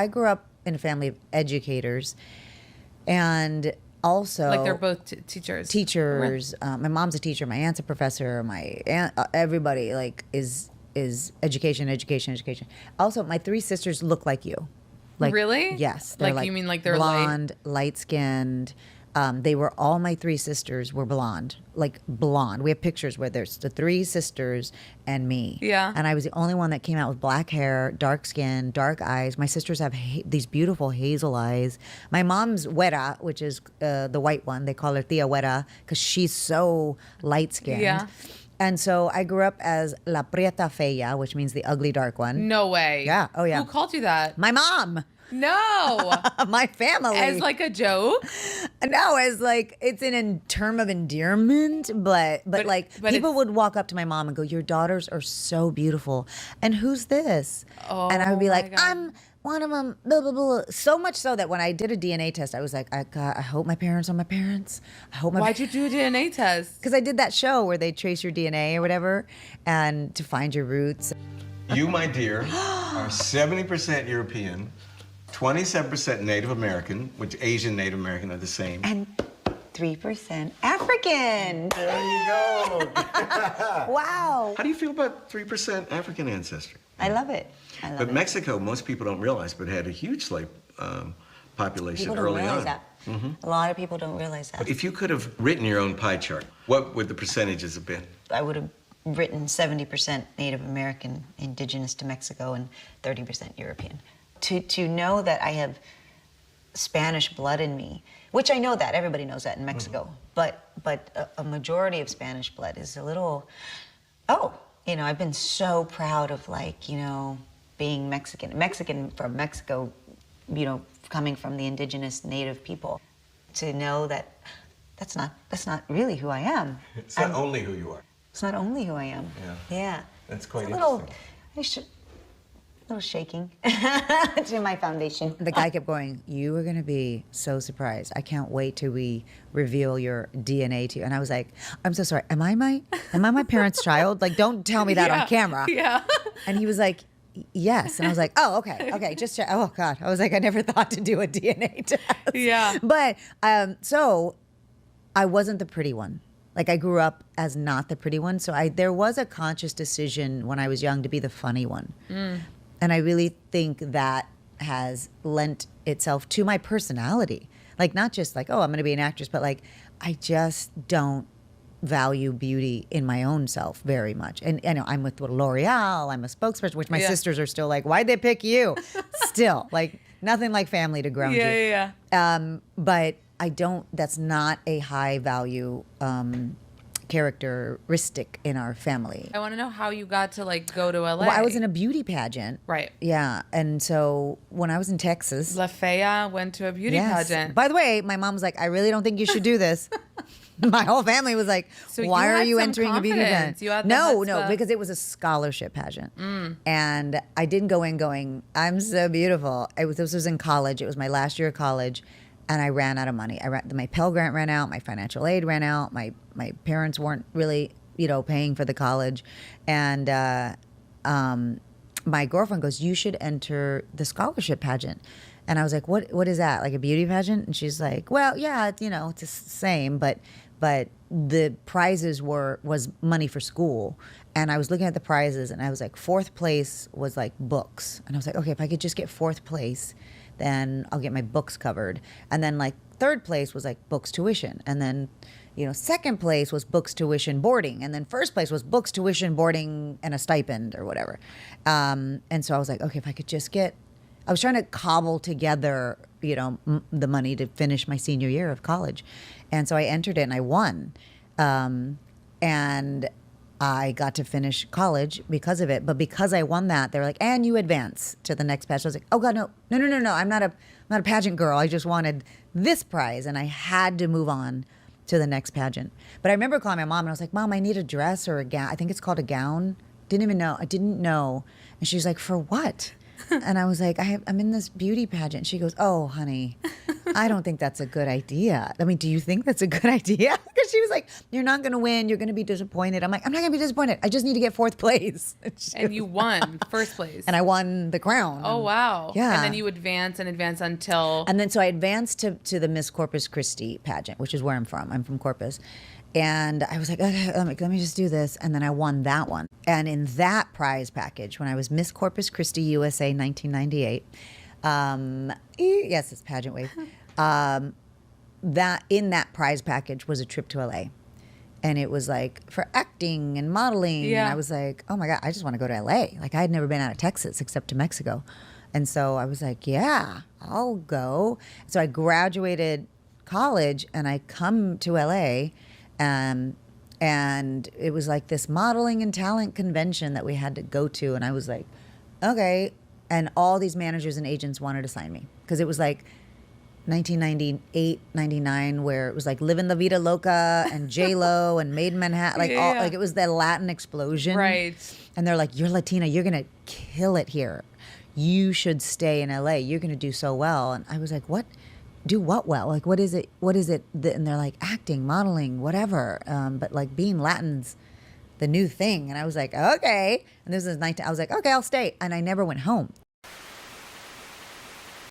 I grew up in a family of educators, and also Like they're both teachers. Teachers. My mom's a teacher. My aunt's a professor. My aunt, everybody like is education. Also, my three sisters look like you. Like, really? Yes. Like you mean like they're blonde, light skinned. They were all my three sisters were blonde, like blonde. We have pictures where there's the three sisters and me. Yeah. And I was the only one that came out with black hair, dark skin, dark eyes. My sisters have these beautiful hazel eyes. My mom's güera, which is the white one. They call her Tia Güera because she's so light skinned. Yeah. And so I grew up as La Prieta Fea, which means the ugly dark one. No way. Yeah. Oh, yeah. Who called you that? My mom. No. My family. As like a joke? No, as like it's in term of endearment, but people would walk up to my mom and go, "Your daughters are so beautiful." And who's this? And I would be like, God. "I'm one of them." Blah blah blah. So much so that when I did a DNA test, I was like, I hope my parents are my parents. I hope my. Why'd you do a DNA test? Because I did that show where they trace your DNA or whatever, and to find your roots. You, my dear, are 70% European, 27% Native American, which Asian Native American are the same. And 3% African. There you go. Wow. How do you feel about 3% African ancestry? I love it. I love But it. Mexico, most people don't realize, but had a huge slave population People don't early realize on. that. A lot of people don't realize that. If you could have written your own pie chart, what would the percentages have been? I would have written 70% Native American, indigenous to Mexico, and 30% European. To know that I have Spanish blood in me, which I know that, everybody knows that in Mexico, but a majority of Spanish blood is a little, I've been so proud of being Mexican from Mexico, coming from the indigenous native people, to know that that's not really who I am. It's not only who you are. It's not only who I am. Yeah. That's quite It's a interesting. little shaking to my foundation. The guy kept going, "You are going to be so surprised. I can't wait till we reveal your DNA to you." And I was like, "I'm so sorry. Am I my parents' child? Like, don't tell me that on camera." Yeah. And he was like, "Yes." And I was like, "Oh, okay. Just check." Oh God. I was like, I never thought to do a DNA test. Yeah. But so I wasn't the pretty one. Like, I grew up as not the pretty one. So there was a conscious decision when I was young to be the funny one. And I really think that has lent itself to my personality. Like, not just like, oh, I'm going to be an actress, but like, I just don't value beauty in my own self very much. And I'm with L'Oreal, I'm a spokesperson, which my sisters are still like, why'd they pick you? Still, like, nothing like family to ground you. Yeah. But that's not a high value characteristic in our family. I want to know how you got to go to LA. Well, I was in a beauty pageant. Right. Yeah. And so when I was in Texas. La Fea went to a beauty pageant. By the way, my mom was like, "I really don't think you should do this." My whole family was like, So "Why you are had you some entering a beauty confidence. pageant?" You had the No, chutzpah. because it was a scholarship pageant. And I didn't go in going, "I'm so beautiful." This was in college. It was my last year of college. And I ran out of money. My Pell Grant ran out. My financial aid ran out. My parents weren't really, paying for the college. And my girlfriend goes, "You should enter the scholarship pageant." And I was like, "What is that? Like a beauty pageant?" And she's like, "Well, yeah, it's the same, but the prizes was money for school." And I was looking at the prizes, and I was like, fourth place was like books. And I was like, okay, if I could just get fourth place, then I'll get my books covered. And then like third place was like books tuition. And then, second place was books tuition boarding. And then first place was books tuition boarding and a stipend or whatever. And so I was like, okay, if I could just I was trying to cobble together, the money to finish my senior year of college. And so I entered it and I won. And I got to finish college because of it. But because I won that, they're like, "And you advance to the next pageant." I was like, "Oh God, no. I'm not a pageant girl. I just wanted this prize." And I had to move on to the next pageant. But I remember calling my mom and I was like, "Mom, I need a dress or a gown." I think it's called a gown. Didn't even know. I didn't know. And she's like, "For what?" And I was like, I'm in this beauty pageant. She goes, "Oh, honey, I don't think that's a good idea. I mean, do you think that's a good idea? Because she was like, you're not going to win. You're going to be disappointed. I'm like, I'm not going to be disappointed. I just need to get fourth place. And you won first place. And I won the crown. Oh, wow. Yeah. And then you advance until. And then so I advanced to the Miss Corpus Christi pageant, which is where I'm from. I'm from Corpus. And I was like, okay, let me just do this. And then I won that one. And in that prize package, when I was Miss Corpus Christi USA 1998, yes, it's pageant wave. That in that prize package was a trip to LA. And it was like for acting and modeling. Yeah. And I was like, oh my God, I just want to go to LA. Like I had never been out of Texas except to Mexico. And so I was like, yeah, I'll go. So I graduated college and I come to LA. And it was like this modeling and talent convention that we had to go to. And I was like, okay. And all these managers and agents wanted to sign me because it was like 1998, 99, where it was like Livin' La Vida Loca and J-Lo and Made in Manhattan. Like, all, like it was the Latin explosion. Right. And they're like, you're Latina. You're going to kill it here. You should stay in LA. You're going to do so well. And I was like, what? Do what well? Like, what is it? What is it? And they're like, acting, modeling, whatever. But like being Latin's the new thing. And I was like, okay. And this is 19. I was like, okay, I'll stay. And I never went home.